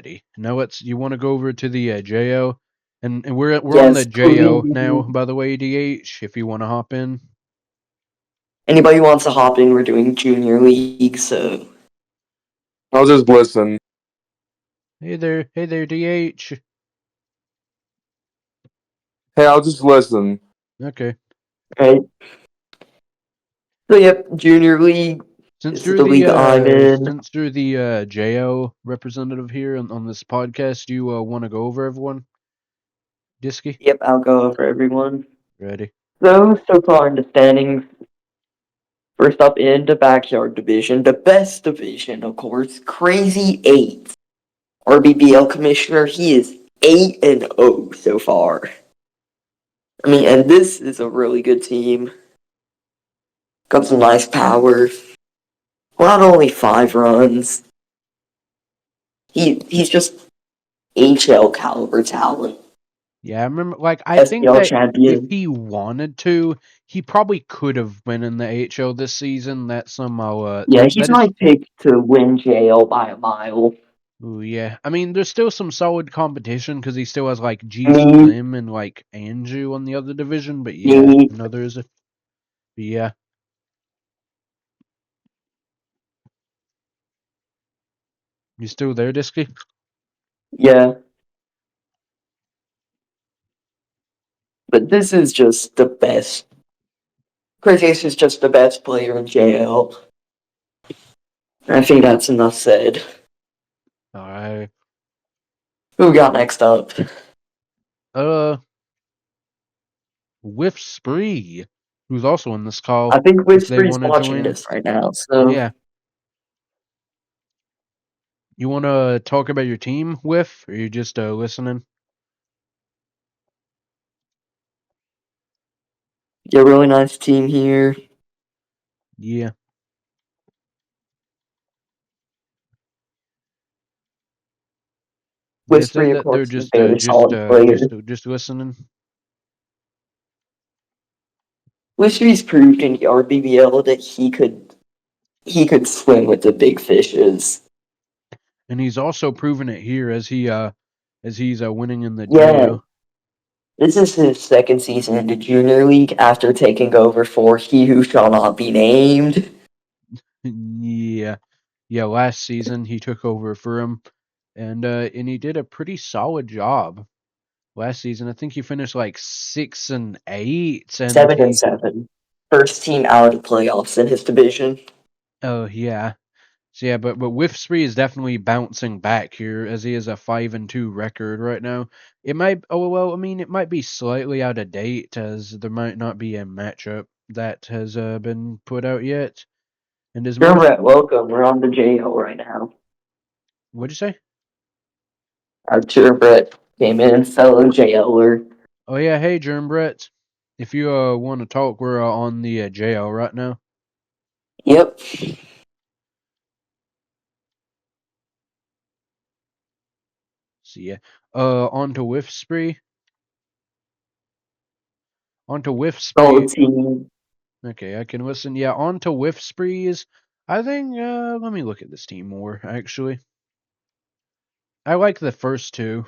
Alrighty. Now you want to go over to the JO? And we're on the Yes, JO please. now, by the way, DH, if you want to hop in. Anybody who wants to hop in, we're doing junior league, so I'll just listen. Hey there, DH. Hey, I'll just listen. Okay. right. So yep, junior league. Since This is you're the league I'm in. the JO representative here on this podcast, do you want to go over everyone? Disky? Yep, I'll go over everyone. Ready. So far in the standings, first up in the backyard division, the best division, of course, Crazy 8. Our BBL commissioner, he is 8-0 so far. I mean, and this is a really good team. Got some nice power. Not only 5 runs. He's just HL caliber talent. Yeah, I remember, I think SPL that if champion. he wanted to, he probably could have been in the HL this season. That somehow, Yeah, he's that is. my pick to win JL by a mile. Ooh, yeah. I mean, there's still some solid competition because he still has G Me, Slim and Anju on the other division. But yeah, me, there is a. But yeah, you still there, Disky? yeah. But this is just the best. Chris Ace is just the best player in JL. I think that's enough said. All right. Who we got next up? Uh, Whiff Spree, who's also in this call, I think if they Whispery's want to watching join. this right now, so Yeah. You want to talk about your team, Whiff, or you just listening? yeah, really nice team here. Yeah. They said Whispery, of that they're course, is a very solid player. just listening. Whispery's proved in the RBBL that he could swim with the big fishes. And he's also proven it here as he's winning in the Yeah, JO. this is his second season in the junior league after taking over for He Who Shall Not Be Named. Yeah. Yeah, last season he took over for him and he did a pretty solid job. Last season I think he finished 6 and 8 and 7 and he 7. First team out of the playoffs in his division. oh yeah. So yeah, but Whiff Spree is definitely bouncing back here as he has a 5-2 record right now. It might I mean it might be slightly out of date as there might not be a matchup that has been put out yet. And his most Germret, welcome. We're on the JO right now. what'd you say? Our Germret came in, fellow JLer. Oh yeah, hey Germ Brett. If you want to talk, we're on the JL right now. Yep. So yeah. On to Whiff Spree. On to Whiff Solid Spree. team. Okay, I can listen. Yeah, on to Whiff Sprees. I think let me look at this team more, actually. I like the first two.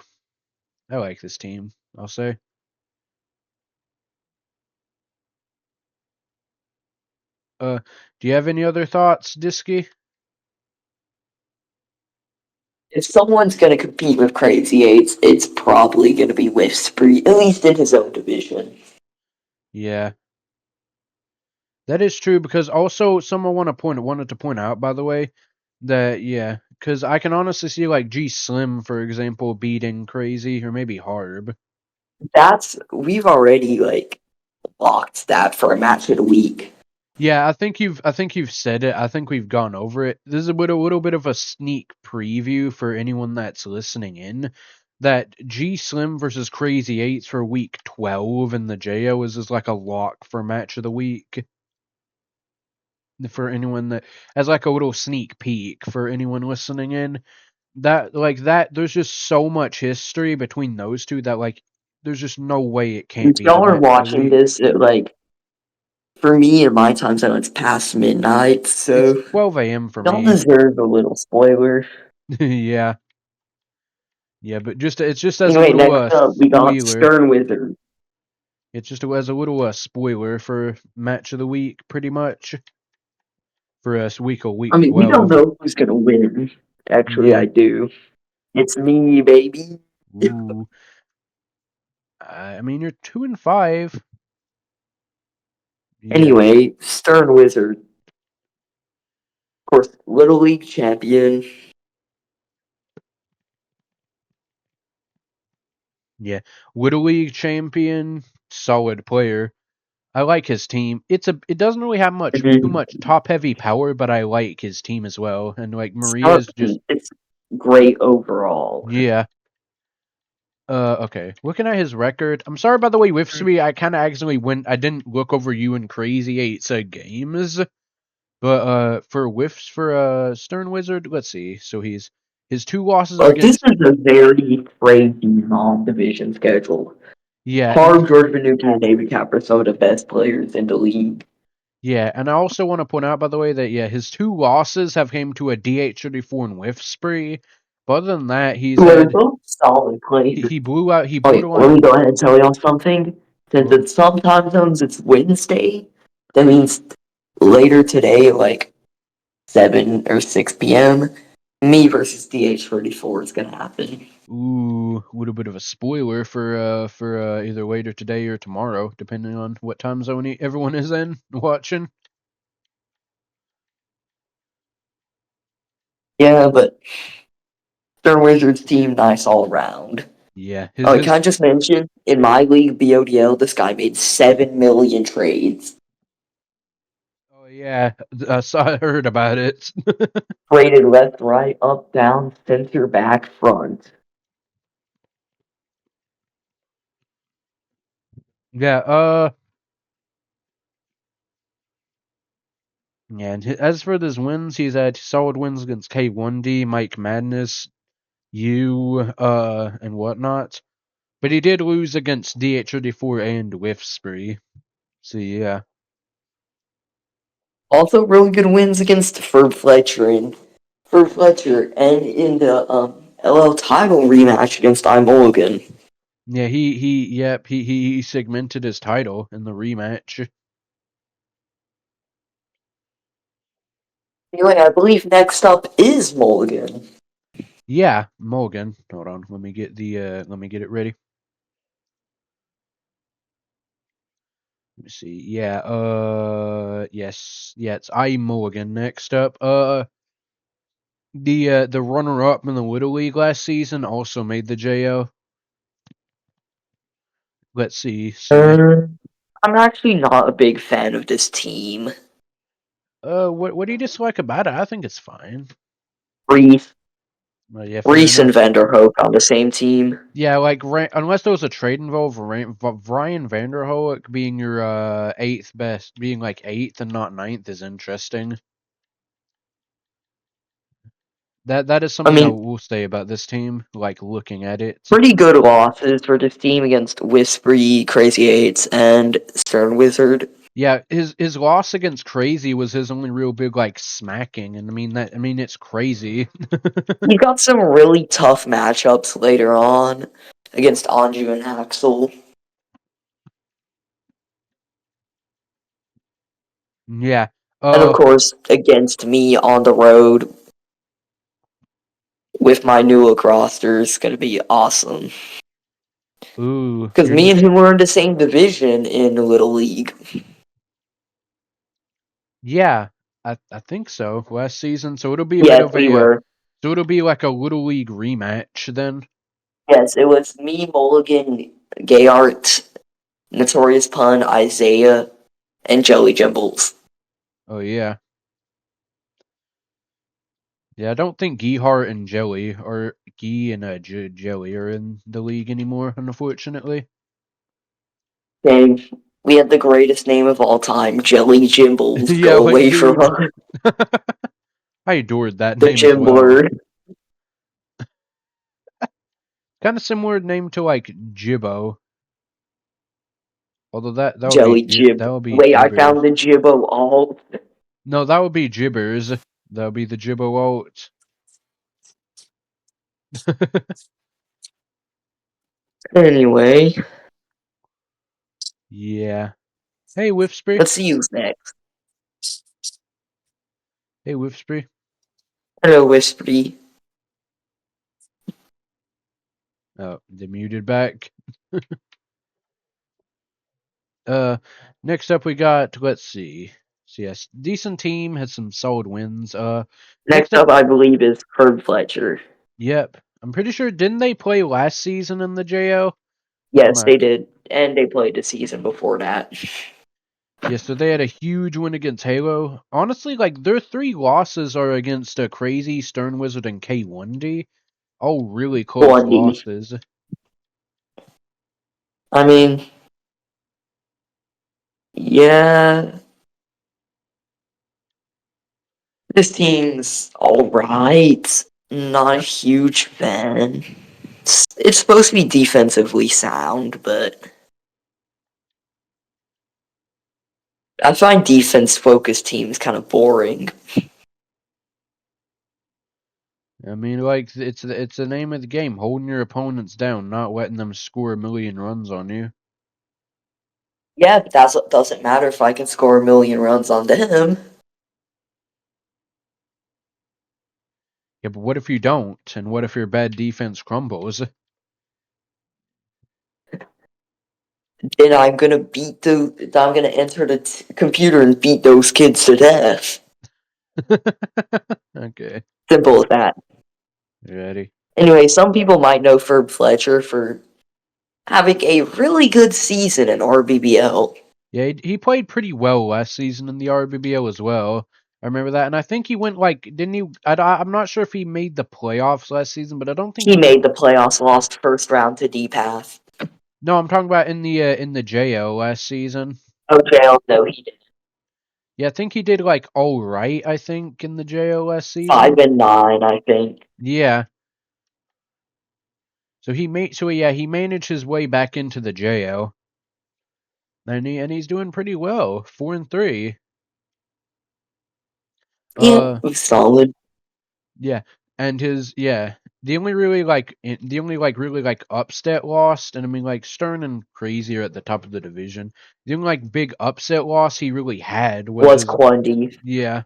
I like this team, I'll say. Do you have any other thoughts, Disky? If someone's going to compete with Crazy Eights, it's probably going to be Whispery, at least in his own division. Yeah. That is true because also someone wanted to point out, by the way, that yeah, because I can honestly see G Slim, for example, beating Crazy or maybe Harb. We've already, locked that for a match of the week. Yeah, I think you've said it. I think we've gone over it. This is a little bit of a sneak preview for anyone that's listening in. That G Slim versus Crazy Eights for week 12 in the JO is like a lock for match of the week. For anyone that as a little sneak peek for anyone listening in. That there's just so much history between those two that there's just no way it can't If be the y'all are match of the watching week. this for me in my time zone, it's past midnight, It's so 12 a.m. for y'all me. deserve a little spoiler. Yeah. Yeah, but it's just as a Anyway, little next up we got spoiler. Stern Wizard. It's just as a little spoiler for match of the week, pretty much for us week I mean, we don't 12. know who's gonna win. Actually, Yeah. I do. It's me, baby. Ooh. I mean, you're 2-5. Yeah. Anyway, Stern Wizard. Of course, Little League champion. Yeah. Little League champion, solid player. I like his team. It doesn't really have too Mhm. much top heavy power, but I like his team as well. And like It's not, Maria's just it's great overall. yeah. Okay. Looking at his record, I'm sorry by the way, with three, I kind of accidentally went. I didn't look over you and Crazy Eight's games, but for whiffs for Stern Wizard, let's see. So his 2 losses are But this against is a very crazy non-division schedule. yeah, and Harv, George Vanuka, and David Cap are some of the best players in the league. yeah, and I also want to point out by the way that yeah, his 2 losses have came to a DH34 and whiff spree. But other than that, They're both solid players. he blew out he Okay, let me borderline. go ahead and tell y'all something. Since Well, it's some time zones, it's Wednesday. That means later today, like 7 or 6 p.m., me versus DH34 is gonna happen. ooh, a little bit of a spoiler for either later today or tomorrow, depending on what time zone everyone is in watching. Yeah, but Stern Wizards team, nice all around. Yeah, Oh, can I just mention, in my league, BODL, this guy made 7 million trades. oh yeah, I heard about it. Traded left, right, up, down, center, back, front. Yeah, yeah. And as for his wins, he's had solid wins against K1D, Mike Madness, you, and whatnot. But he did lose against DH34 and Whiff Spree. So yeah. Also, really good wins against Ferb Fletcher, and in the LL title rematch against I Mulligan. Yeah, he segmented his title in the rematch. Anyway, I believe next up is Mulligan. Yeah, Mulligan. Hold on, let me get it ready. Let me see. Yeah, yes. Yeah, it's I Mulligan next up. The runner up in the Little League last season also made the JO. Let's see. So yeah. I'm actually not a big fan of this team. What do you dislike about it? I think it's fine. Reese, Yeah, fair Reese and enough. Vanderhoek on the same team. Yeah, like unless there was a trade involved, Ryan Vanderhoek being your eighth best, being like eighth and not ninth is interesting. That is I something I mean, will say about this team. Like looking at it, pretty good losses for this team against Whispery, Crazy Eights, and Stern Wizard. yeah, his loss against Crazy was his only real big like smacking, and I mean it's crazy. He got some really tough matchups later on against Anju and Axel. Yeah. And of course, against me on the road with my new look roster is going to be awesome. Ooh, Because me and him were in the same division in Little League. yeah, I think so. Last season, so it'll be a bit Yes, of we a were. so it'll be like a Little League rematch then. Yes, it was me, Mulligan, Gayart, Notorious Pun, Isaiah, and Jelly Jimbles. Oh yeah. Yeah, I don't think Geehart and Jelly or Gee and Jelly are in the league anymore, unfortunately. Dang, we had the greatest name of all time, Jelly Jimbles. Yeah, Go like away from dude, us. I adored that The name as well. Jimbler. Kind of similar name to like Jibbo, although that would be Jelly Jib. that would be Wait, I Jibbers. found the Jibbo all. No, that would be Jibbers. That would be the Jibbo alt. Anyway, Yeah. Hey, Whiffspree. let's see who's next. Hey, Whiffspree. Hello, Whispery. Oh, they muted back. Next up we got, let's see. So yes, decent team, had some solid wins. Next Next up, up, I believe, is Herb Fletcher. yep. I'm pretty sure, didn't they play last season in the JO? Yes, they did. And they played the season before that. Yeah, so they had a huge win against Halo. Honestly, like, their 3 losses are against Crazy, Stern Wizard, and K1D. All really close 1D. losses. I mean, yeah. This team's alright. Not a huge fan. It's supposed to be defensively sound, but I find defense-focused teams kind of boring. I mean, like, it's the name of the game, holding your opponents down, not letting them score a million runs on you. Yeah, but that doesn't matter if I can score a million runs on them. Yeah, but what if you don't? And what if your bad defense crumbles? Then I'm gonna I'm gonna enter the computer and beat those kids to death. Okay, Simple as that. you ready? Anyway, some people might know Ferb Fletcher for having a really good season in RBBL. Yeah, he played pretty well last season in the RBBO as well. I remember that, and I think he went like, didn't he? I'm not sure if he made the playoffs last season, but I don't think He he went. made the playoffs, lost first round to D-Path. No, I'm talking about in the JO last season. Oh, jail? No, he did. Yeah, I think he did like all right. I think in the JO last season. 5-9, I think. Yeah. So he managed his way back into the JO, and he's doing pretty well, 4-3. Yeah, Uh, it was solid. yeah, and the only like really like upset lost, and I mean like Stern and Crazy are at the top of the division. The only like big upset loss he really had was Was his Quandy. yeah.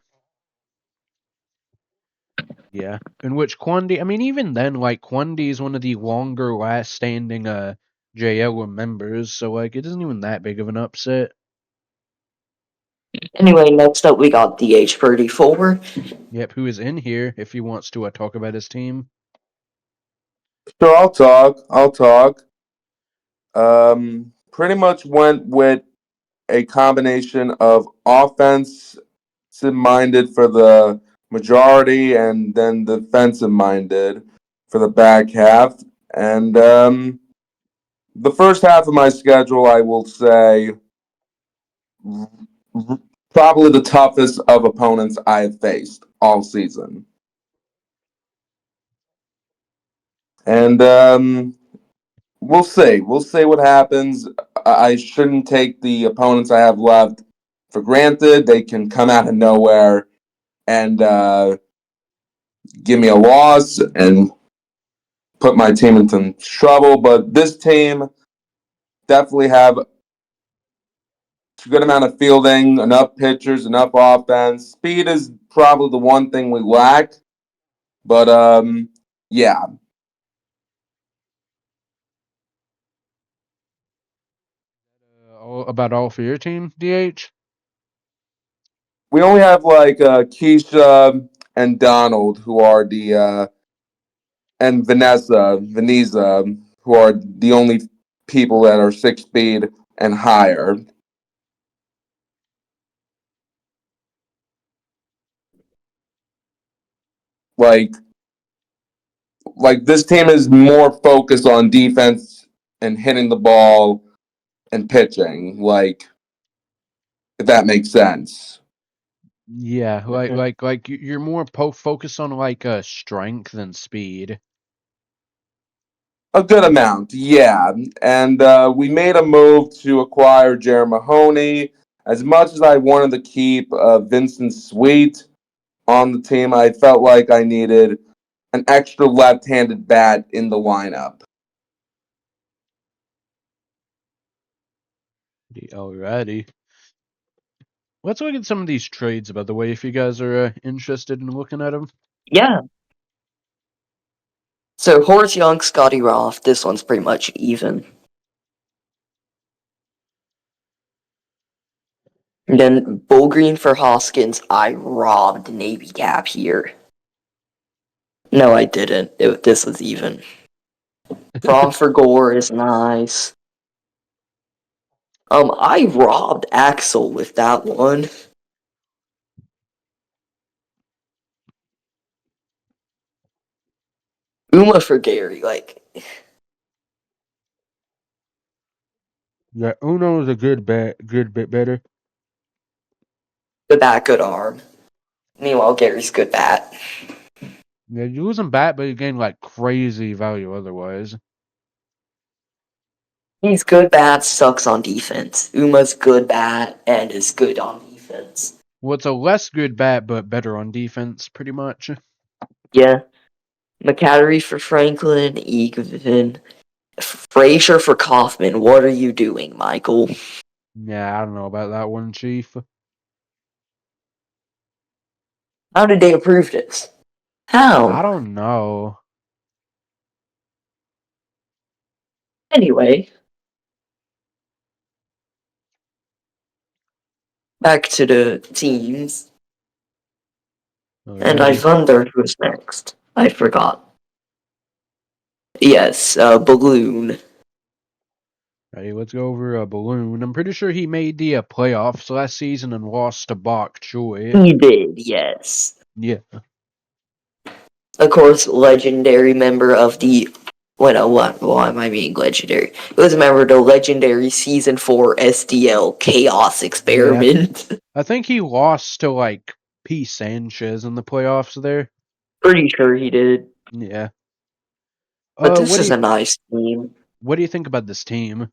Yeah, in which Quandy, I mean, even then, like, Quandy is one of the longer last standing JL members, so, like, it isn't even that big of an upset. Anyway, next up we got DH34. Yep, who is in here if he wants to talk about his team. So I'll talk. Pretty much went with a combination of offensive minded for the majority and then defensive minded for the back half. And the first half of my schedule, I will say, probably the toughest of opponents I have faced all season. And we'll see. We'll see what happens. I shouldn't take the opponents I have left for granted. They can come out of nowhere and give me a loss and put my team into trouble. But this team definitely have a good amount of fielding, enough pitchers, enough offense. Speed is probably the one thing we lack. But yeah, About all for your team, DH? we only have like Keisha and Donald who are the and Vanessa, who are the only people that are 6 speed and higher. Like this team is more focused on defense and hitting the ball and pitching. Like if that makes sense. Yeah, Mhm. you're more focused on, like, strength than speed. A good amount, yeah. And we made a move to acquire Jerry Mahoney. As much as I wanted to keep Vincent Sweet on the team, I felt like I needed an extra left-handed bat in the lineup. Alrighty. Let's look at some of these trades, by the way, if you guys are interested in looking at them. Yeah. So Horace Young, Scotty Roth, this one's pretty much even. And then Bull Green for Hoskins, I robbed Navy Cap here. No, I didn't. This was even. From for Gore is nice. I robbed Axel with that one. Uma for Gary, like, Yeah, Uno's a good bit better. good bat, good arm. Meanwhile, Gary's good bat. Yeah, you lose him bat, but you gain like crazy value otherwise. He's good bat, sucks on defense. Uma's good bat and is good on defense. Well, it's a less good bat, but better on defense, pretty much. Yeah. McCattery for Franklin, Egan, Frazier for Kaufman. What are you doing, Michael? Yeah, I don't know about that one, Chief. How did they approve this? I How? don't know. Anyway. Back to the teams. And I Alrighty. wonder who's next. I forgot. Yes, Balloon. Ready, let's go over Balloon. I'm pretty sure he made the playoffs last season and lost to Bok Choy. He did, yes. Yeah. Of course, legendary member of the. Why am I being legendary? It was a member of the legendary Season 4 SDL Chaos Experiment. Yeah. I think he lost to like P. Sanchez in the playoffs there. Pretty sure he did. Yeah. But this is a nice team. What do you think about this team?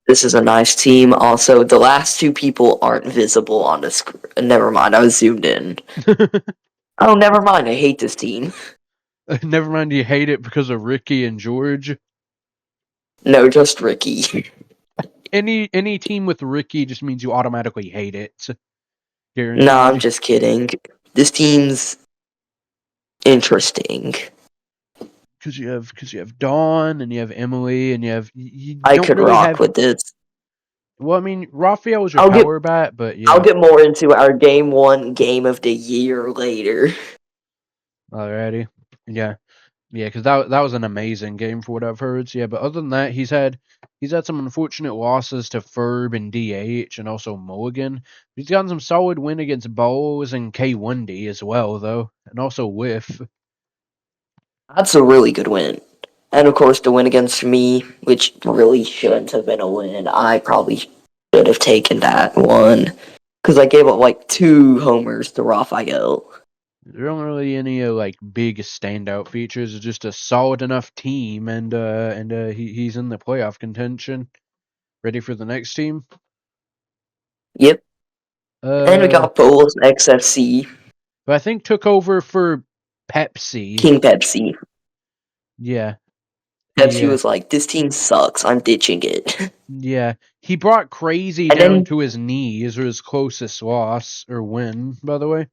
This is a nice team. Also, the last two people aren't visible on the screen. Never mind, I was zoomed in. Oh, never mind, I hate this team. Never mind, you hate it because of Ricky and George? No, just Ricky. Any team with Ricky just means you automatically hate it. Guaranteed. No, I'm just kidding. This team's interesting. Because you have Dawn and you have Emily and you I don't could really rock have. with this. Well, I mean, Raphael was your power bat, but yeah. I'll get more into our game 1 game of the year later. Alrighty. Yeah, because that was an amazing game for what I've heard. So, yeah, but other than that, he's had some unfortunate losses to Ferb and DH and also Mulligan. He's gotten some solid win against Bowles and K1D as well, though, and also Whiff. That's a really good win. And of course, the win against me, which really shouldn't have been a win. I probably should have taken that one. Because I gave up like 2 homers to Raphael. There aren't really any like big standout features. It's just a solid enough team, and he's in the playoff contention. Ready for the next team? Yep. And we got Bowles XFC. Who I think took over for Pepsi. King Pepsi. Yeah. Pepsi was like, this team sucks. I'm ditching it. Yeah. He brought Crazy down to his knees, or his closest loss or win, by the way.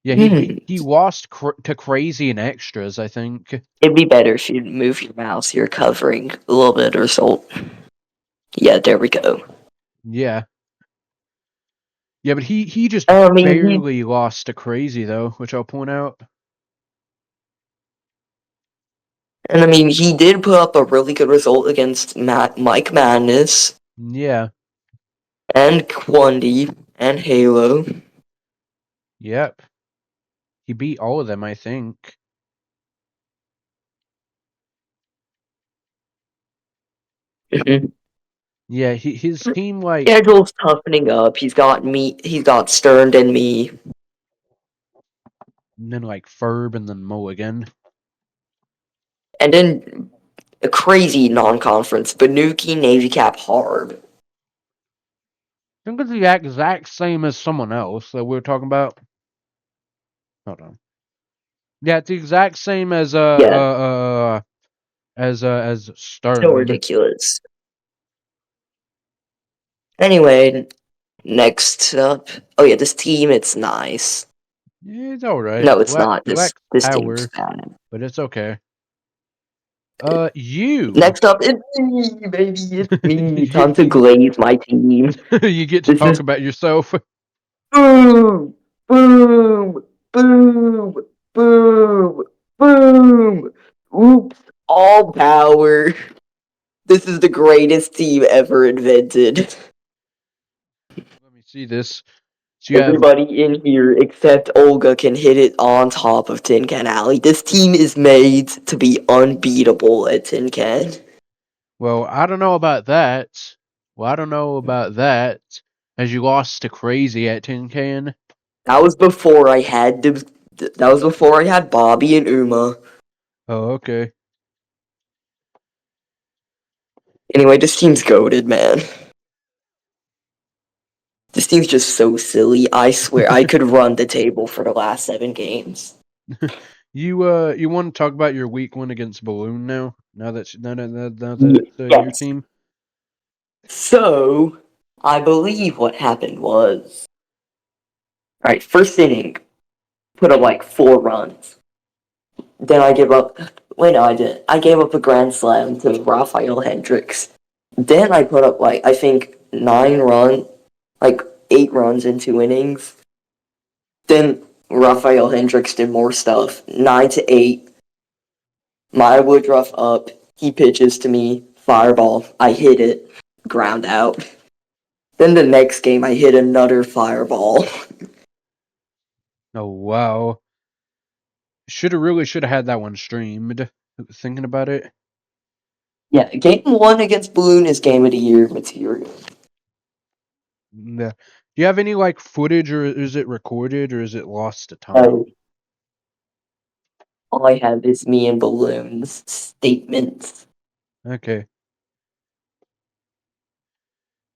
Yeah, he lost to Crazy in extras, I think. It'd be better if you move your mouse. You're covering a little bit of result. Yeah, there we go. Yeah. Yeah, but he just barely lost to Crazy, though, which I'll point out. And I mean, he did put up a really good result against Mike Madness. Yeah. And Quandy and Halo. Yep. He beat all of them, I think. Yeah, his team like schedule's toughening up. He's got Stern and me. And then like Ferb and then Mulligan. And then a crazy non-conference, Banuki, Navy Cap, Hard. I think it's the exact same as someone else that we were talking about. Hold on. Yeah, it's the exact same as as So Starling. ridiculous. Anyway, next up. Oh yeah, this team, it's nice. Yeah, it's all right. No, it's not. It This lacks this team's power, bad. but it's okay. You Next up, it's me, baby. It's me. you Time get to you glaze my team. you get to This talk is about yourself. boom, boom, boom, boom, boom. Oops, all power. This is the greatest team ever invented. Let me see this. So you have Everybody in here except Olga can hit it on top of Tin Can Alley. This team is made to be unbeatable at Tin Can. well, I don't know about that. Well, I don't know about that. As you lost to Crazy at Tin Can. That was before I had that was before I had Bobby and Uma. Oh, okay. Anyway, this team's goated, man. This team's just so silly. I swear I could run the table for the last 7 games. You want to talk about your week one against Balloon now? Now that it's your Yes. team. So, I believe what happened was, alright, first inning, put up like 4 runs. Then I give up. Wait, no, I didn't. I gave up a grand slam to Rafael Hendricks. Then I put up like I think 8 runs in 2 innings. Then Rafael Hendricks did more stuff. 9-8. My Woodruff up. He pitches to me. Fireball. I hit it. Ground out. Then the next game I hit another fireball. Oh wow. Should have had that one streamed. Thinking about it. Yeah, game 1 against Balloon is game of the year material. Yeah. Do you have any like footage, or is it recorded, or is it lost to time? Oh, all I have is me and Balloon's statements. Okay.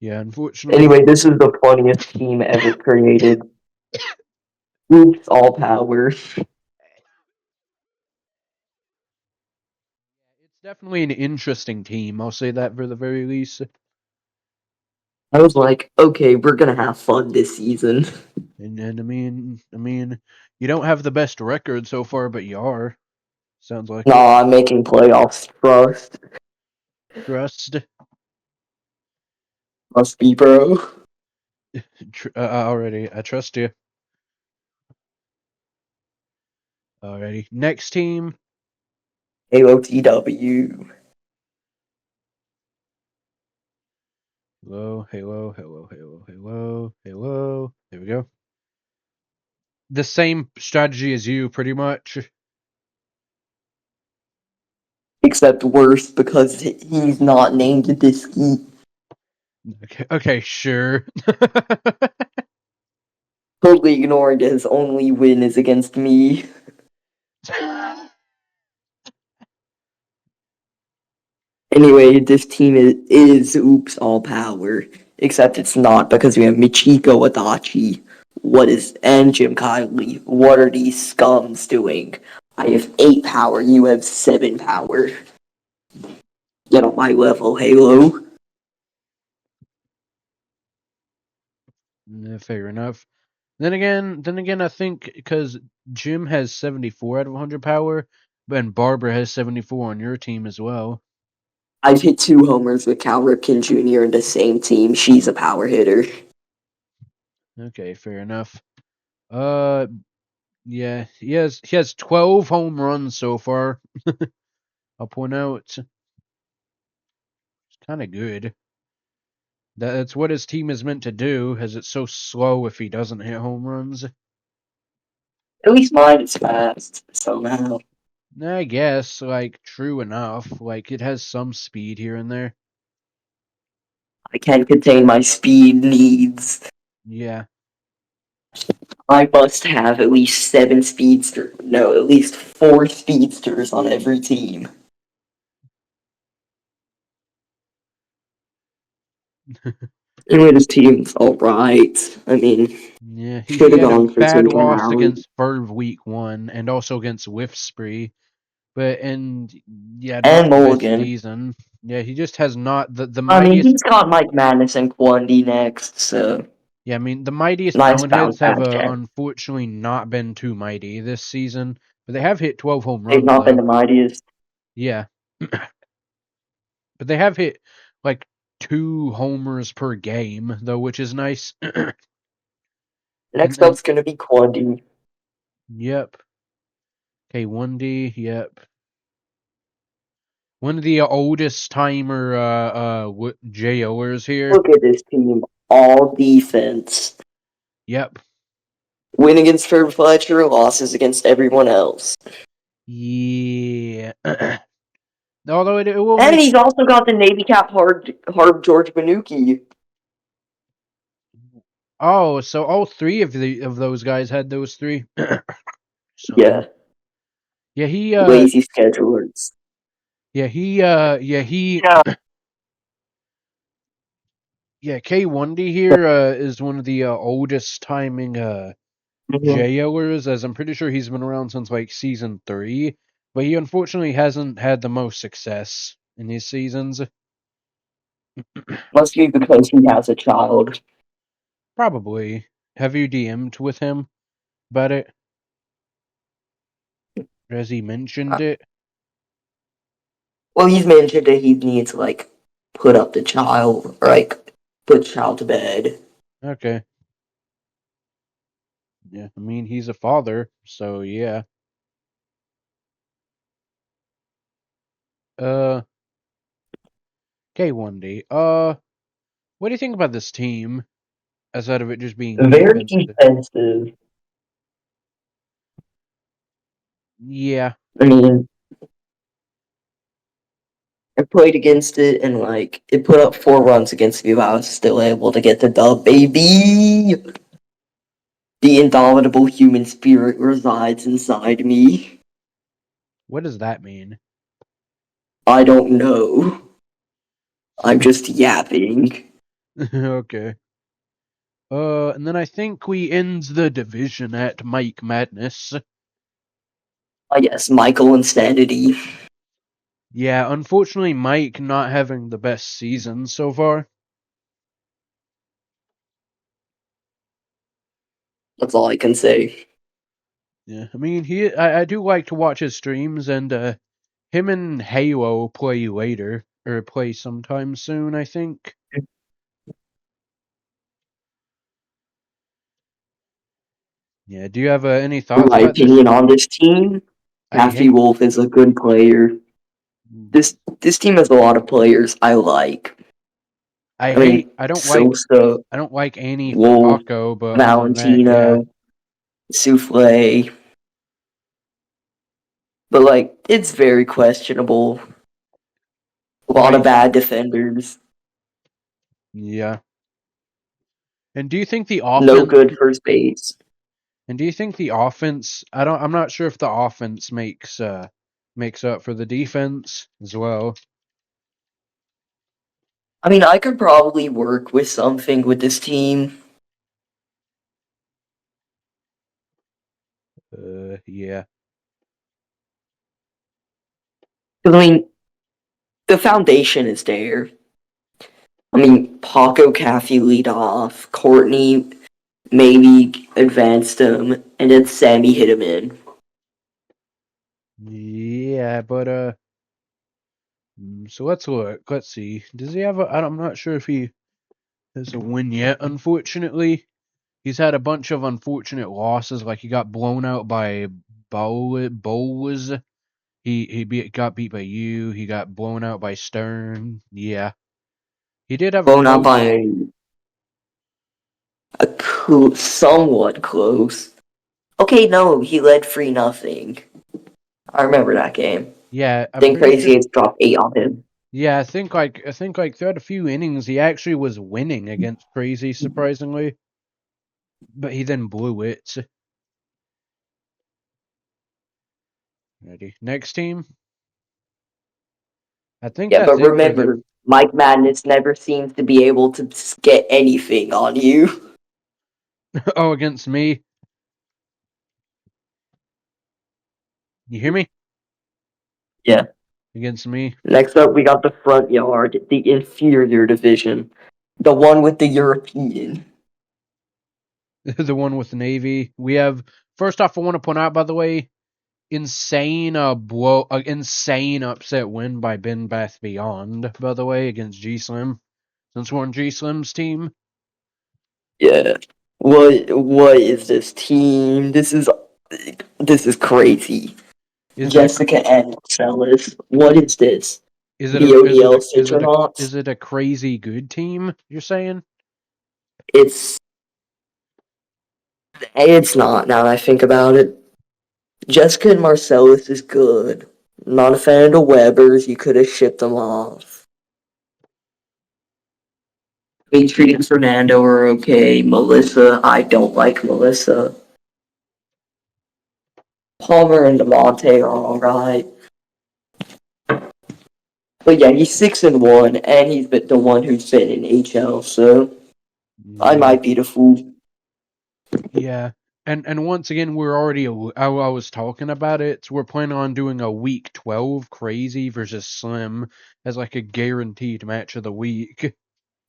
Yeah, unfortunately. Anyway, this is the funniest team ever created. Oops, all power. It's definitely an interesting team. I'll say that for the very least. I was like, okay, we're gonna have fun this season. And I mean, you don't have the best record so far, but you are. Sounds like it. Nah, I'm making playoffs. Trust. Trust. Must be, bro. Already, I trust you. Alrighty. Next team. AOTW. Hello, hello, hello, hello, hello, hello. There we go. The same strategy as you, pretty much. Except worse because he's not named Disky. Okay, sure. Totally ignoring that his only win is against me. Anyway, this team is oops all power. Except it's not because we have Michiko Adachi. And Jim Kiley. What are these scums doing? I have 8 power, you have 7 power. Get on my level, Halo. Fair enough. Then again, I think because Jim has 74 out of 100 power, and Barbara has 74 on your team as well. I've hit 2 homers with Cal Ripken Jr. in the same team. She's a power hitter. Okay, fair enough. Uh, yeah, he has 12 home runs so far. I'll point out it's kind of good. That's what his team is meant to do, as it's so slow if he doesn't hit home runs. At least mine is fast, somehow. I guess, like, true enough. Like, it has some speed here and there. I can't contain my speed needs. Yeah. I must have at least 7 speedsters. No, at least 4 speedsters on every team. Anyway, this team's alright. I mean, Yeah, should he have had a gone for bad Tin Can loss Alley. against Verve week one and also against Whiff Spree. Yeah, And not the best Mulligan. season. Yeah, he just has not the I mean, mightiest. he's got Mike Madness and Quandy next, so Yeah, I mean the mightiest nice bounce Poundheads have back there. unfortunately not been too mighty this season, but they have hit 12 home They've runs not been the though. mightiest. Yeah, but they have hit like 2 homers per game though, which is nice. and Next and up's gonna be Quandy. yep. Okay, 1D. Yep. One of the oldest timer JOers here. Look at this team. All defense. Yep. Win against Trevor Fletcher, losses against everyone else. Yeah. Although it will And make. he's also got the Navy cap Harb George Banuki. Oh, so all three of those guys had those three. So Yeah, yeah, lazy schedulers. he Yeah. yeah, K1D here is one of the oldest timing Mhm. JOers, as I'm pretty sure he's been around since like season 3, but he unfortunately hasn't had the most success in these seasons. Must be because he has a child. Probably. Have you DM'd with him about it? Has he mentioned it? Well, he's mentioned that he needs to, like, put up the child, or, like, put the child to bed. Okay. Yeah, I mean he's a father, so yeah. Uh, K1D. What do you think about this team? Outside of it just being Very defensive. defensive. Yeah. I mean, I played against it, and, like, it put up 4 runs against me, but I was still able to get the dub, baby! The indomitable human spirit resides inside me. What does that mean? I don't know. I'm just yapping. Okay. And then I think we end the division at Mike Madness. I guess Michael Insanity. Yeah, unfortunately, Mike not having the best season so far. That's all I can say. Yeah, I mean, I do like to watch his streams, and him and Halo play later, or play sometime soon, I think. Yeah, do you have any In thoughts my about this? opinion on this team, I Happy hate. Wolf is a good player. This team has a lot of players I like. I mean, I don't like. Sosa, I don't like Annie for Wolf, Paco, but other than that, yeah. Valentino, Souffle. But like, it's very questionable. A lot of Right. bad defenders. Yeah. And do you think the No offense good first base. And do you think the offense? I'm not sure if the offense makes up for the defense as well. I mean, I could probably work with something with this team. Yeah. I mean, the foundation is there. I mean, Paco Caffey lead off, Courtney maybe advanced him, and then Sammy hit him in. Yeah, but so let's look. Let's see. Does he have I'm not sure if he has a win yet. Unfortunately, he's had a bunch of unfortunate losses. Like he got blown out by Bowles. Got beat by you. He got blown out by Stern. Yeah, he did have a Blown out close. by somewhat close. Okay, no, he led 3-0. I remember that game. Yeah, I'm Then pretty Crazy sure. Eights dropped 8 on him. Yeah, I think like throughout a few innings he actually was winning against Crazy, surprisingly, but he then blew it. Ready? Next team. I think Yeah, that's but it for the. remember, Mike Madness never seems to be able to get anything on you. Oh, against me. You hear me? Yeah. against me. Next up, we got the front yard, the inferior division, the one with the European. The one with the Navy. We have first off. I want to point out, by the way, insane insane upset win by Ben Bath Beyond. By the way, against G Slim. Since we're on G Slim's team. Yeah. What is this team? This is crazy. Is it a Jessica and Marcellus. What is this? is it a is it BODL a is it a Citronauts? is it a crazy good team? You're saying? It's not now that I think about it. Jessica and Marcellus is good. Not a fan of the Webbers. You could have shipped them off. Adrian and Fernando are okay. Melissa, I don't like Melissa. Palmer and DeMonte are alright. But yeah, he's 6-1, and he's been the one who's been in HL, so I Yeah. might be the fool. Yeah. And once again, we're already. I was talking about it. So we're planning on doing a week 12 Crazy versus Slim as like a guaranteed match of the week.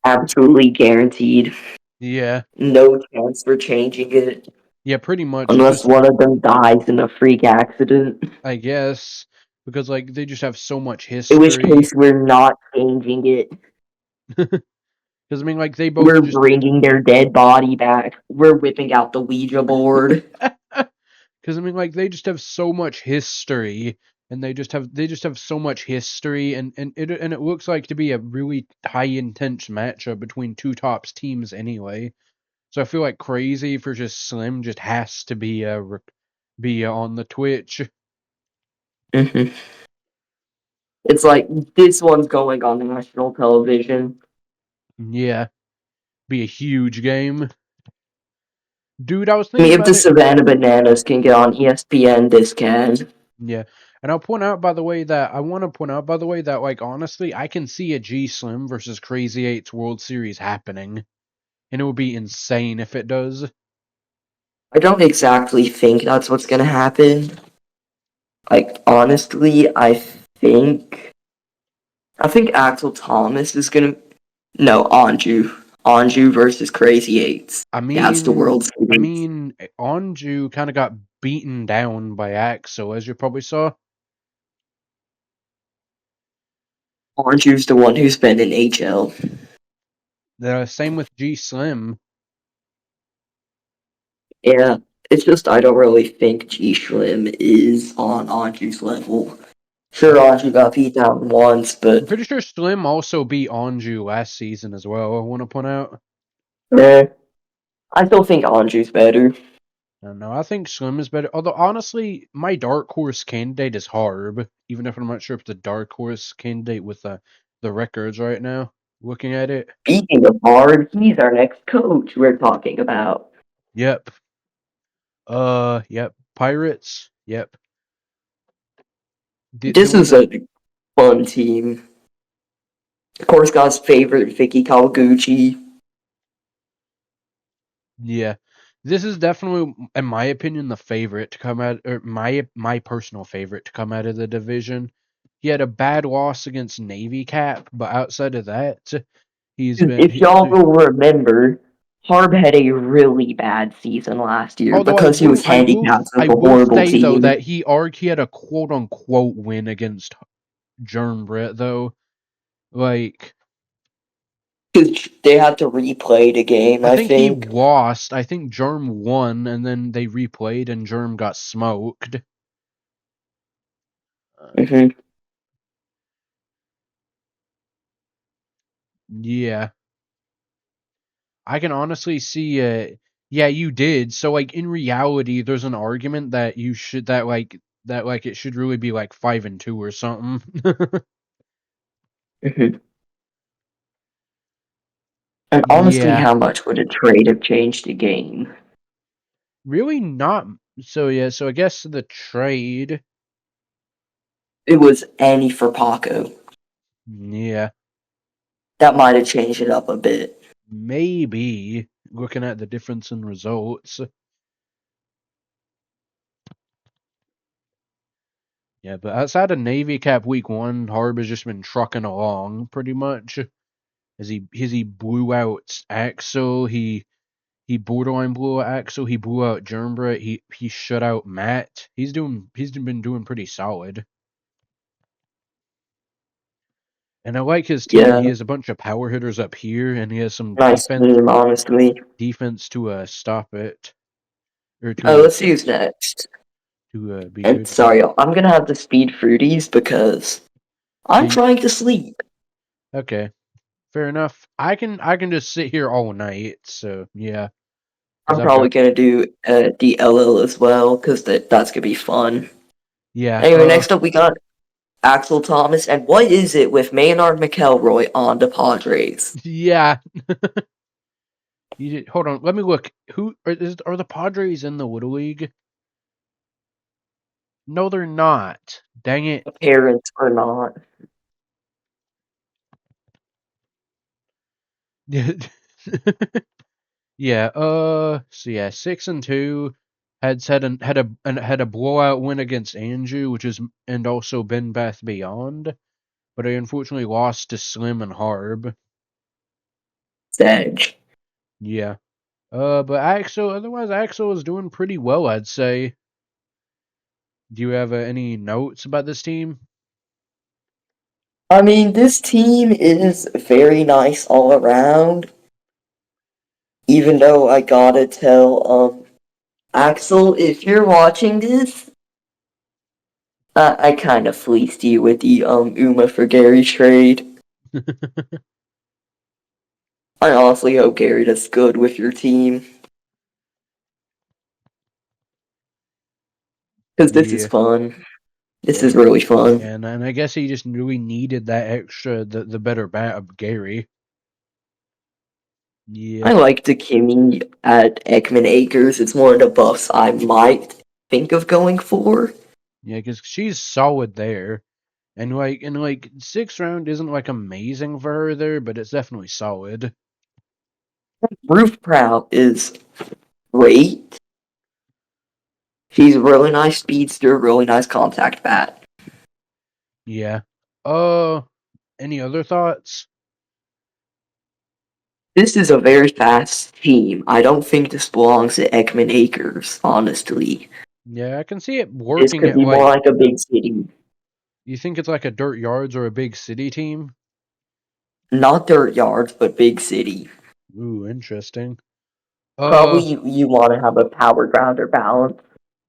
Absolutely guaranteed. Yeah. No chance for changing it. Yeah, pretty much. It's Unless just, one of them dies in a freak accident. I guess, because like they just have so much In which history. case, we're not changing it. Because I mean, like they both We're just. bringing their dead body back. We're whipping out the Ouija board. Because I mean, like they just have so much history, and they just have so much history, and it looks like to be a really high intense matchup between two tops teams anyway. So I feel like Crazy for just Slim just has to be on the Twitch. Mhm. It's like, this one's going on national television. Yeah, be a huge game, dude. I was I mean, thinking if the about it. Savannah Bananas can get on ESPN, this can. Yeah, and I'll point out by the way that I want to point out by the way that like honestly, I can see a G Slim versus Crazy Eights World Series happening, and it would be insane if it does. I don't exactly think that's what's gonna happen. Like, honestly, I think Axel Thomas is gonna. No, Anju. Anju versus Crazy Eights. I That's the mean, World Series. Anju kind of got beaten down by Axel, as you probably saw. Anju's the one who's been in HL. The same with G Slim. Yeah, it's just I don't really think G Slim is on Anju's level. Sure, I'm Anju got beat down once, I'm but pretty sure Slim also beat Anju last season as well. I want to point out. eh, I still think Anju's better. I don't know. I think Slim is better. Although honestly, my dark horse candidate is Harb. Even if I'm not sure if it's a dark horse candidate with the records right now. Looking at it. Speaking of hard, he's our next coach we're talking about. Yep. Yep. Pirates. Yep. The This one is that. a fun team. Of course, God's favorite, Vicky Kawaguchi. Yeah. This is definitely, in my opinion, the favorite to come out, or my personal favorite to come out of the division. He had a bad loss against Navy Cap, but outside of that, he's been. If y'all will remember, Harb had a really bad season last year Although because he was handicapped with I a will horrible say though team. that he had a quote unquote win against Germ Brett though. Like Because they had to replay the game, I I think he think. lost. I think Germ won, and then they replayed, and Germ got smoked. hmm Yeah, I can honestly see. Yeah, you did. So like in reality, there's an argument that you should that like it should really be like 5-2 or something. hmm And honestly, Yeah, how much would a trade have changed the game? really not. So yeah, so I guess the trade. It was Annie for Paco. Yeah, That might have changed it up a bit. maybe looking at the difference in results. Yeah, but outside of Navy Cap week 1, Harb has just been trucking along pretty much. As he blew out Axel, he borderline blew out Axel, he blew out Germbra, he shut out Matt. He's been doing pretty solid. And I like his team. Yeah, He has a bunch of power hitters up here, and he has some nice team, honestly. defense to stop it, or Let's see who's next. to be And good for sorry, it. I'm gonna have the speed fruities because I'm trying to sleep. Okay, fair enough. I can just sit here all night. So yeah, because I'm I've got probably gonna do the LL as well because that's gonna be fun. yeah. Anyway, next up we got Axel Thomas, and what is it with Maynard McElroy on the Padres? Yeah. Hold on. Let me look. Who are the Padres in the Little League? No, they're not. Dang it. Parents or not? Yeah. So yeah, 6-2. Had a blowout win against Anju, and also Ben Bath Beyond, but I unfortunately lost to Slim and Harb. Sedge. Yeah. But otherwise Axel is doing pretty well, I'd say. Do you have any notes about this team? I mean, this team is very nice all around. Even though I gotta tell, Axel, if you're watching this, I kind of fleeced you with the Uma for Gary trade. I honestly hope Gary does good with your team because this is Yeah. fun. This is really fun. And I guess he just really needed that extra, the better bat of Gary. Yeah. I like the Kimmy at Ekman Acres. It's one of the buffs I might think of going for. Yeah, because she's solid there. And like 6th round isn't like amazing for her there, but it's definitely solid. Roof Proud is great. She's a really nice speedster, really nice contact bat. Yeah. Any other thoughts? This is a very fast team. I don't think this belongs to Ekman Acres, honestly. Yeah, I can see it This working could at be more like. like a big city. You think it's like a Dirt Yards or a big city team? Not dirt yards, but big city. Ooh, interesting. Probably you want to have a power grounder balance.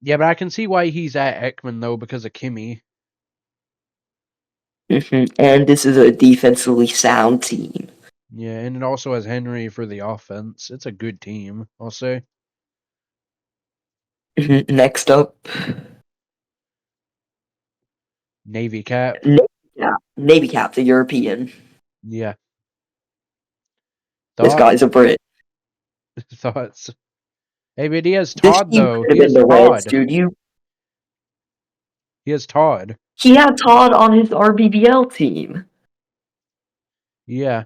Yeah, but I can see why he's at Ekman though because of Kimmy. And this is a defensively sound team. Yeah, and it also has Henry for the offense. It's a good team, I'll say. Next up, Navy Cap. Navy Cap, the European. Yeah. This guy's a Brit. Thoughts. Hey, but he has This Todd team though. could have He been has the Reds, Todd. dude. He has Todd. He had Todd on his RBBL team. Yeah.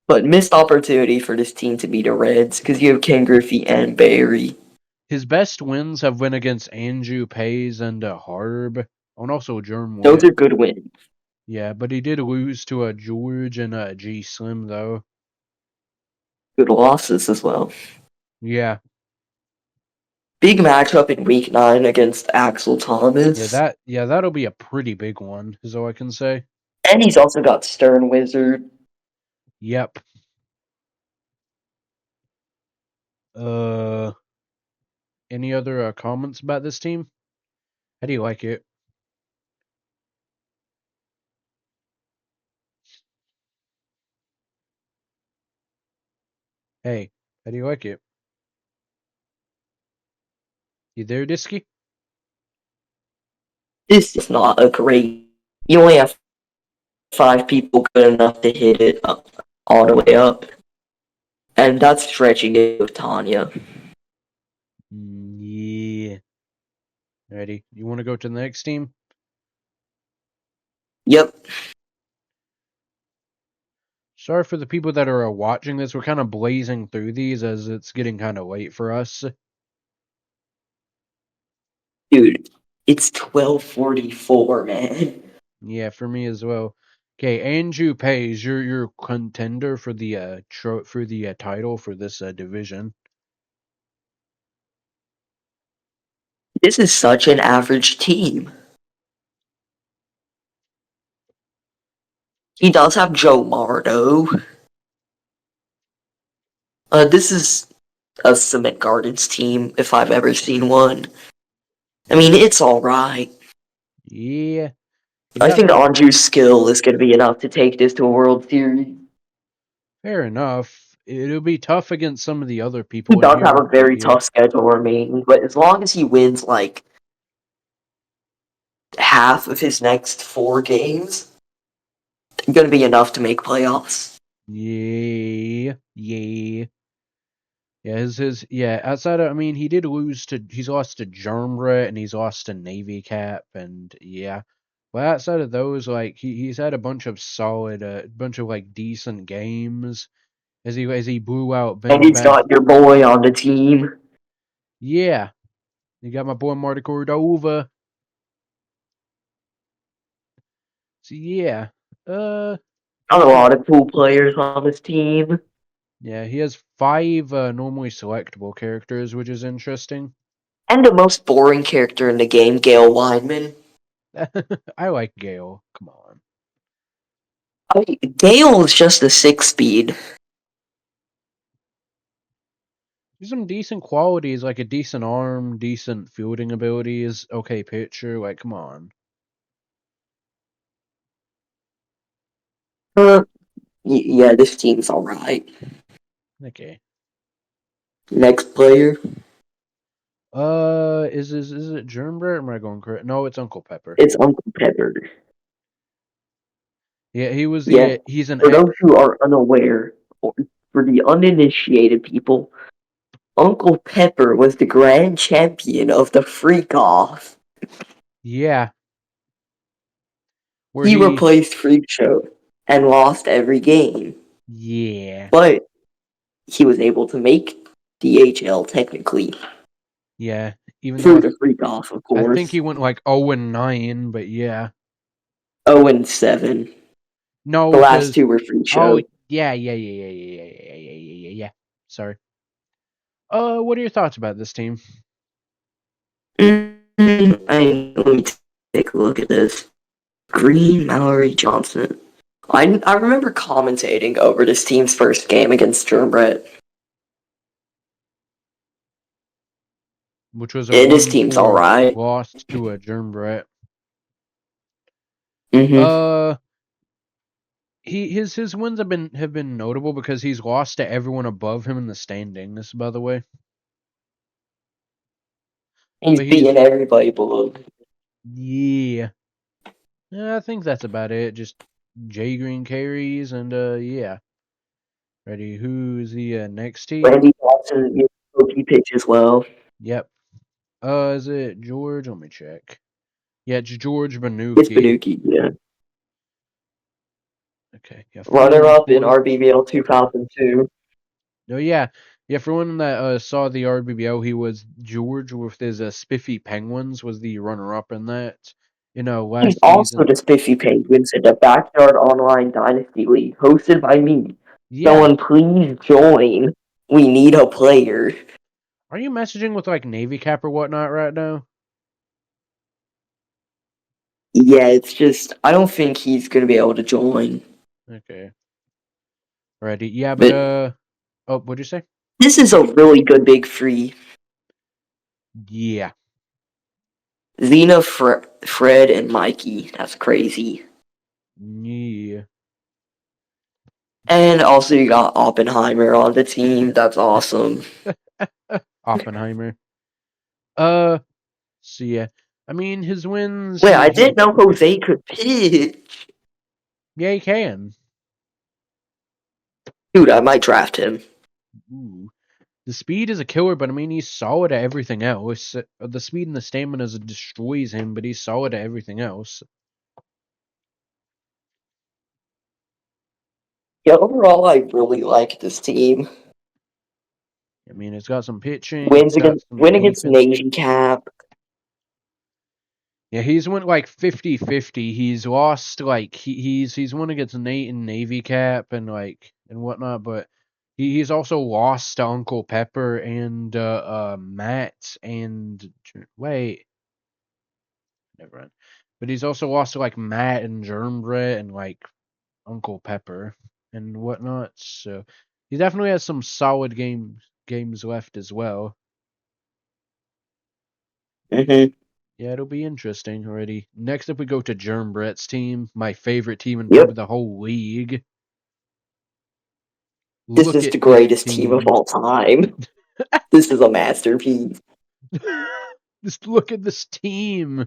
But missed opportunity for this team to beat the Reds because you have Ken Griffey and Barry. His best wins have been against Anju, Pays, and Harb. Oh, and also Germ Those Wit. are good wins. Yeah, but he did lose to George and G Slim though. Good losses as well. Yeah. Big matchup in Week 9 against Axel Thomas. That'll be a pretty big one, is all I can say. And he's also got Stern Wizard. Yep. Any other comments about this team? How do you like it? Hey, how do you like it? You there, Disky? This is not a great. You only have 5 people good enough to hit it all the way up. And that's stretching it with Tanya. Yeah. Ready? You want to go to the next team? Yep. Sorry for the people that are watching this. We're kind of blazing through these as it's getting kind of late for us. Dude, it's 12:44, man. Yeah, for me as well. Okay, Andrew Pays, you're your contender for the title for this division. This is such an average team. He does have Joe Mardo. This is a Cement Gardens team, if I've ever seen one. I mean, it's alright. Yeah, you I got think some. Anju's skill is going to be enough to take this to a World Series. Fair enough. It'll be tough against some of the other He people in does have here, a but very yeah, tough schedule remaining, but as long as he wins, like, half of his next 4 games, it's going to be enough to make playoffs. yeah. Yeah, outside of, I mean, he's lost to Germra and he's lost to Navy Cap and yeah. Well, outside of those, like he's had a bunch of solid, bunch of like decent games as he blew out And Ben he's Bath. got your boy on the team. Yeah, you got my boy Marty Cordova. So yeah, Got a he lot of cool players on his team. yeah he has 5 normally selectable characters, which is interesting. And the most boring character in the game, Gail Weinman. I like Gale. Come on. Gale is just a 6 speed. There's some decent qualities, like a decent arm, decent fielding abilities, okay pitcher. Like, come on. Yeah, this team's alright. Okay. Next player, Is it Germbert? Or am I going correct? No, it's Uncle Pepper. it's Uncle Pepper. Yeah, Yeah, he's an for those who are unaware, or for the uninitiated people, Uncle Pepper was the grand champion of the Freak Off. yeah, where He he replaced Freak Show and lost every game, yeah but he was able to make DHL technically yeah. Even though through the Freak Off, of I think course. he went like 0-9, but yeah. 0-7. The No, last cause two were Freak oh Show. yeah. Sorry. What are your thoughts about this team? Let me take a look at this. Green Mallory Johnson. I remember commentating over this team's first game against Germbret. Which was a This team's 1-4 alright. loss to a Germbret. Mm-hmm. Uh, his wins have been notable because he's lost to everyone above him in the standings. By the way, He's but he's beating everybody below. yeah. I think that's about it. Just Jay Green carries and yeah. Ready? Who's the next team? Randy Johnson is a OP pitch as well. Yep. Is it George? Let me check. Yeah, it's George It's Banuki. Banuki, yeah. Okay, yeah, Runner up in 4-4. RBBL 2002. Oh yeah. For one that saw the RBBO, he was George with his Spiffy Penguins was the runner-up in that. He's Last also season. the Spiffy Penguins in the Backyard Online Dynasty League, hosted by me. Yeah. Someone please join. We need a player. Are you messaging with like Navy Cap or whatnot right now? Yeah, it's just I don't think he's gonna be able to join. Okay. Ready? Yeah, but But oh, what'd you say? this is a really good big free. Yeah. Xena, Fred, and Mikey. That's crazy. Yeah. And also you got Oppenheimer on the team. That's awesome. Oppenheimer. Uh, so yeah. I mean, his wins. Wait, I He didn't know Jose could pitch. yeah, he can. Dude, I might draft him. Ooh. The speed is a killer, but I mean, he's solid at everything else. The speed and the stamina destroys him, but he's solid at everything else. Yeah, overall, I really like this team. I mean, it's got some pitching, it's got some Win against defense. Navy Cap. Yeah, he's went like 50-50. He's lost like he's won against Nate and Navy Cap and like and whatnot, but he's also lost to Uncle Pepper and Matt and wait, never mind. But he's also lost to like Matt and Germbret and like Uncle Pepper and whatnot. So he definitely has some solid games left as well. Mm-hmm. Yeah, it'll be interesting already. Next up, we go to Germbret's team, my favorite team in Yep. probably the whole league. This Look is at the this greatest team of team. all time. This is a masterpiece. Just look at this team.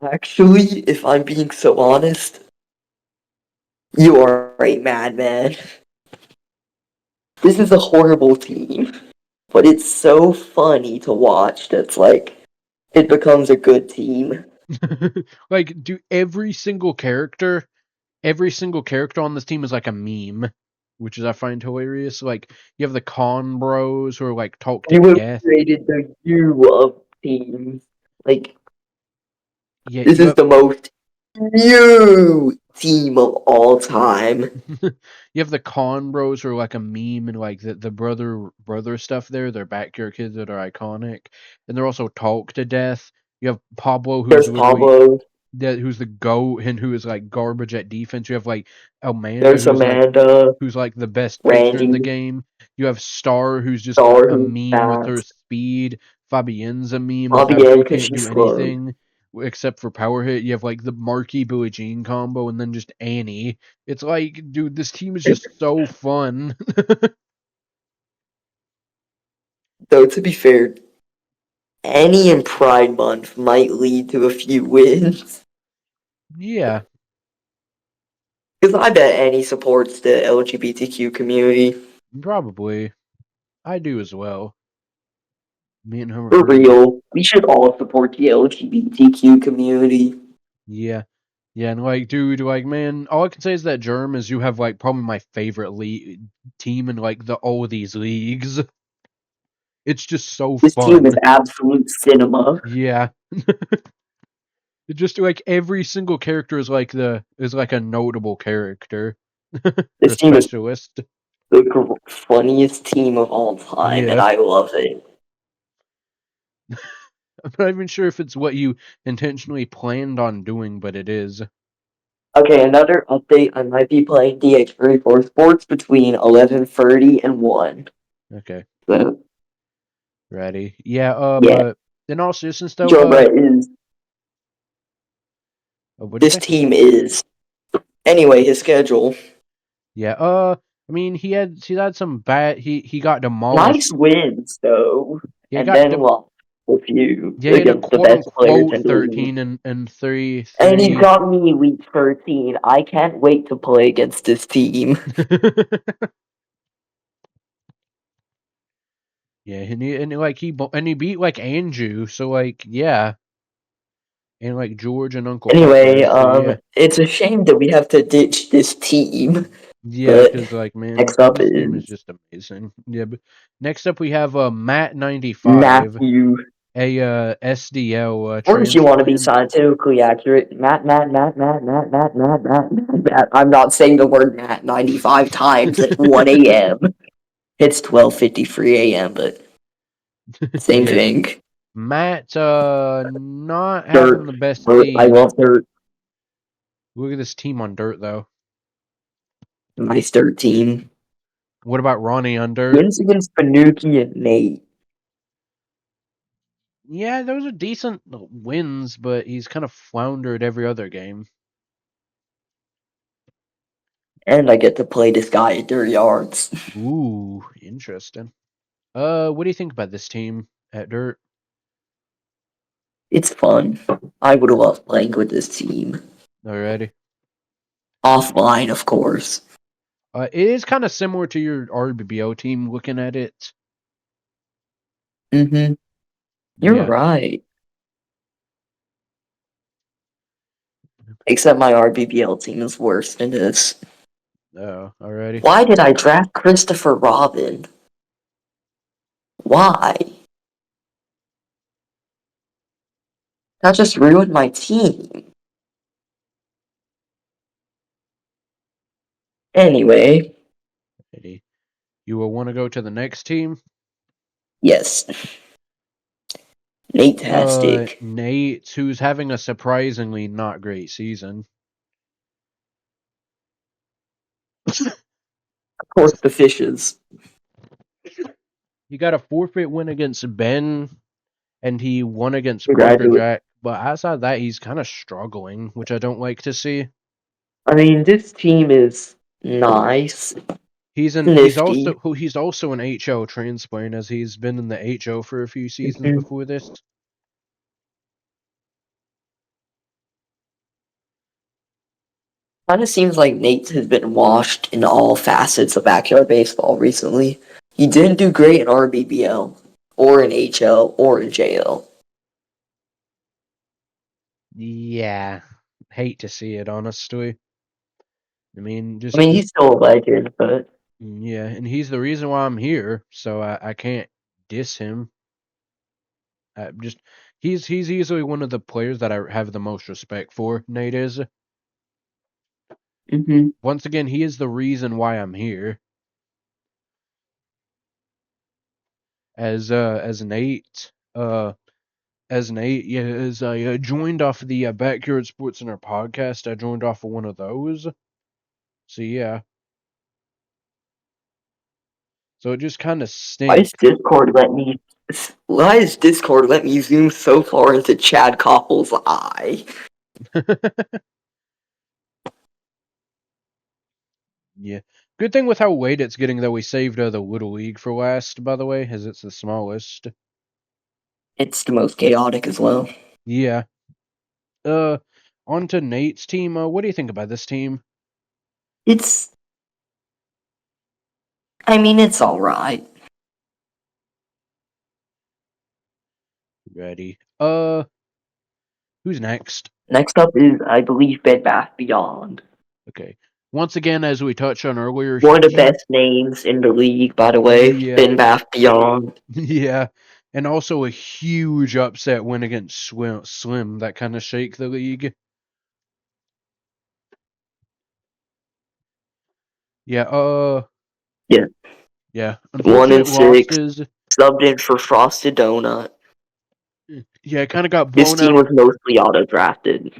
Actually, if I'm being so honest, you are a madman. This is a horrible team, but it's so funny to watch that's like, it becomes a good team. Like, do every single character on this team is like a meme, which is I find hilarious. Like, you have the Con Bros who are like talk to You have death. created the you of teams. Like, Yeah, this you is have the most you team of all time. you have the Con Bros who are like a meme and like the brother stuff there. They're backyard kids that are iconic, and they're also talk to death. You have Pablo who's There's literally Pablo, who's the goat and who is like garbage at defense. You have like Amanda there's Amanda, who's like the best pitcher in the Randy, game. You have Star who's just Star, a who's meme with her fast, speed. Fabienne's a meme with how Fabienne, she because can't she's do slow. anything except for power hit. You have like the Marky Billie Jean combo and then just Annie. It's like, dude, this team is just so fun. Though, to be fair, Annie in Pride Month might lead to a few wins. Yeah, Because I bet Annie supports the LGBTQ community. probably. I do as well. Me and her are For pretty much. real, we should all support the LGBTQ community. Yeah. Yeah, and like, dude, like, man, all I can say is that Germ is you have like probably my favorite team in like all of these leagues. It's just so This team is fun. absolute cinema. Yeah, it just like every single character is like a notable character or a This team is specialist. the funniest team of all time, and Yeah, I love it. I'm not even sure if it's what you intentionally planned on doing, but it is. Okay, another update. I might be playing DX34 Sports between 11:30 and 1. Okay, So, ready. Yeah. yeah, But in all seriousness, though, Joe Brett is. what'd you This say? team is. Anyway, his schedule. Yeah. I mean, he's had some bad. He got Nice demolished. wins, though. Yeah, he And got then lost a few yeah, he had a against the quote best players unquote in the league. 13 and And he 3. got me week 13. I can't wait to play against this team. Yeah, and he beat like Andrew, so like yeah, and like George and Uncle Anyway, Pepper, so yeah, it's a shame that we have to ditch this team, yeah, but because like man, next up this team is is just amazing. Yeah, but next up we have Matt 95, Matthew. a SDL Of course, you want to be transplant. scientifically accurate. Matt. I'm not saying the word Matt 95 times at 1 a.m. It's 12:53 a.m., but same Yeah, thing. Matt not having Dirt. the best Dirt. I team. love dirt. Look at this team on dirt though. Nice dirt team. What about Ronnie on dirt? Wins against Panuki and Nate. Yeah, those are decent wins, but he's kind of floundered every other game. And I get to play this guy at Dirt Yards. Ooh, interesting. What do you think about this team at Dirt? It's fun. I would love playing with this team. Alrighty. Offline, of course. It is kind of similar to your RBBO team looking at it. Mm-hmm. You're Yeah. right. Except my RBBL team is worse than this. Oh, alrighty. Why did I draft Christopher Robin? Why? That just ruined my team. Anyway, Eddie, you will want to go to the next team? yes. Nate-tastic. Nate, who's having a surprisingly not great season. Of course, the fishes. He got a forfeit win against Ben, and he won against Parker Congratulations. Jack. But outside of that, he's kind of struggling, which I don't like to see. I mean, this team is nice. He's Nifty. also an HO transplant, as he's been in the HO for a few seasons before this. Kind of seems like Nate has been washed in all facets of backyard baseball recently. He didn't do great in RBBL, or in HL, or in JL. Yeah, hate to see it, honestly. I mean, I mean, he's still a legend, but yeah, and he's the reason why I'm here, so I can't diss him. Just he's easily one of the players that I have the most respect for. Nate is. Once again, he is the reason why I'm here. As Nate, yeah, as I joined off of the Backyard Sports Center podcast, I joined off of one of those. So yeah, so it just kind of why does stinks. Discord let me? Why does Discord let me zoom so far into Chad Koppel's eye? Yeah. Good thing with how late it's getting that we saved the Little League for last, by the way, as it's the smallest. It's the most chaotic as well. Yeah. Uh, on to Nate's team. What do you think about this team? I mean, it's alright. Ready. Who's next? Next up is, I believe, Bed Bath Beyond. Okay. Once again, as we touched on earlier, One of the best names in the league, by the way. yeah, Bed Bath Beyond. yeah, and also a huge upset win against Slim that kind of shake the league. Yeah. Yeah. Yeah. 1-6. Unfortunate losses. Subbed in for Frosted Donut. Yeah, kind of got This blown team out. was mostly auto-drafted.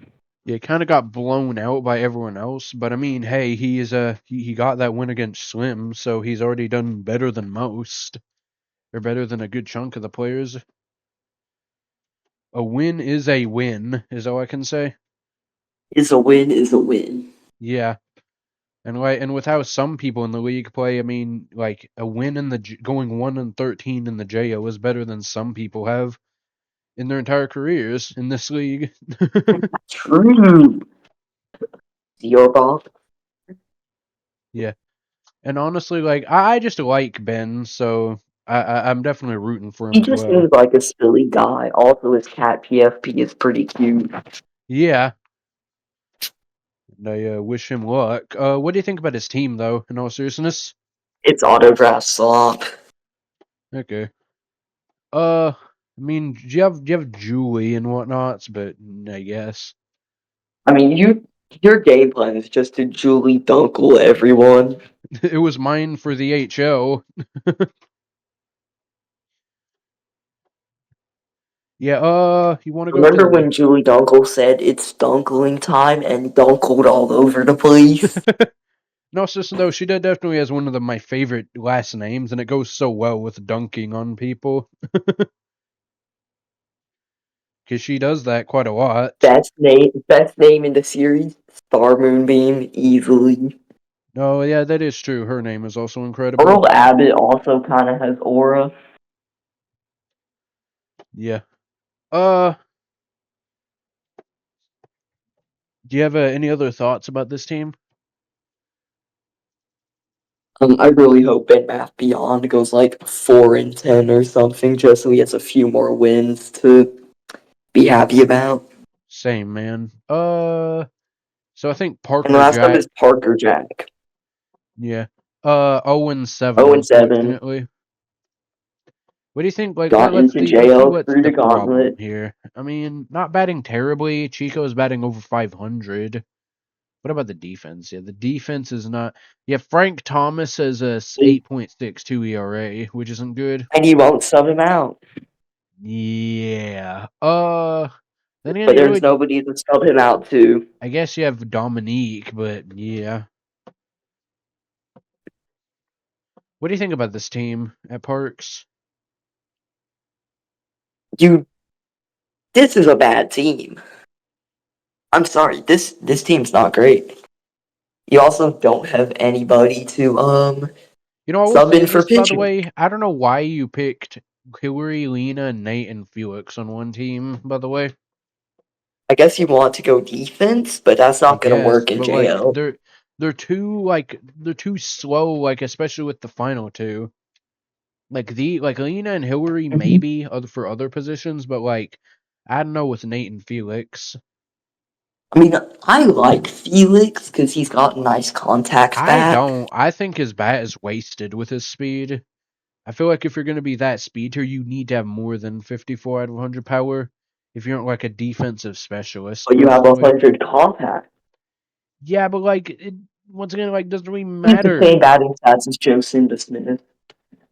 Yeah, kind of got blown out by everyone else. But I mean, hey, he got that win against Slim, so he's already done better than most, or better than a good chunk of the players. A win is a win, is all I can say. Is a win is a win. Yeah, and with how some people in the league play, I mean, like a win in the going 1-13 in the JO is better than some people have in their entire careers in this league. True. Your ball. Yeah, and honestly, like I just like Ben, so I'm definitely rooting for him He as just well. seems like a silly guy. Also, his cat PFP is pretty cute. Yeah, and I wish him luck. What do you think about his team, though? In all seriousness. It's autograph slop. Okay. I mean, do you have Julie and whatnots, but I guess. I mean, your game plan is just to Julie Dunkle everyone. It was mine for the HO. Yeah, you want to go Remember to... when Julie Dunkle said it's dunkling time and dunkled all over the place? No, sister, though, she definitely has one of my favorite last names, and it goes so well with dunking on people. Because she does that quite a lot. Best name in the series, Star Moonbeam, easily. Oh, yeah, that is true. Her name is also incredible. Earl Abbott also kind of has aura. Yeah. Uh, do you have any other thoughts about this team? I really hope Ben Math Beyond goes like 4-10 or something, just so he has a few more wins to be happy about. Same, man. So I think And Parker last up Jack... is Parker Jack. Yeah. 0-7, 0-7. unfortunately. What do you think? Like, Got let's into see. Let's see jail, what's through the the problem gauntlet. here. I mean, not batting terribly. Chico's batting over 500. What about the defense? Yeah, the defense is not. Yeah, Frank Thomas has a 8.62 ERA, which isn't good. And you won't sub him out. Yeah. Then again, But you there's really. nobody to sub him out to. I guess you have Dominique, but yeah. What do you think about this team at Parks? This is a bad team. I'm sorry, this team's not great. You also don't have anybody to You know, I will sub say in for this, by the pitching. way. I don't know why you picked Hillary, Lena, Nate, and Felix on one team, by the way. I guess you want to go defense, but that's I not gonna guess, work in but like JL. they're too slow, like especially with the final two. Like Lena and Hillary Mhm. maybe for other positions, but like I don't know with Nate and Felix. I mean, I like Felix because he's got a nice contact I bat. don't. I think his bat is wasted with his speed. I feel like if you're gonna be that speeder, you need to have more than 54 out of 100 power. If you're like a defensive specialist, But you have personally. 100 contact. Yeah, but like once again, like doesn't really He's the same matter. batting stats as Joe Smith.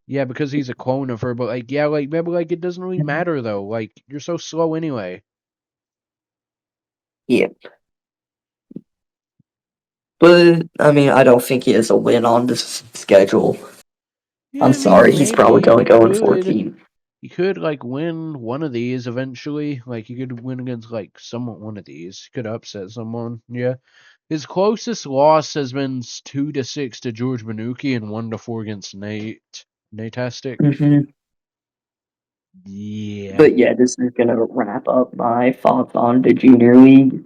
Yeah, because he's a clone of her, but like, yeah, like maybe like it doesn't really matter though. Like you're so slow anyway. Yeah. But, I mean, I don't think he has a win on this schedule. Yeah, I'm I mean sorry, he's probably maybe going to go in could 14. he could like win one of these eventually. Like he could win against like someone one of these. He could upset someone. Yeah. His closest loss has been 2-6 to George Benuki and 1-4 against Nate. Natastic. Mm-hmm. Yeah. But yeah, this is going to wrap up my thoughts on the Junior League.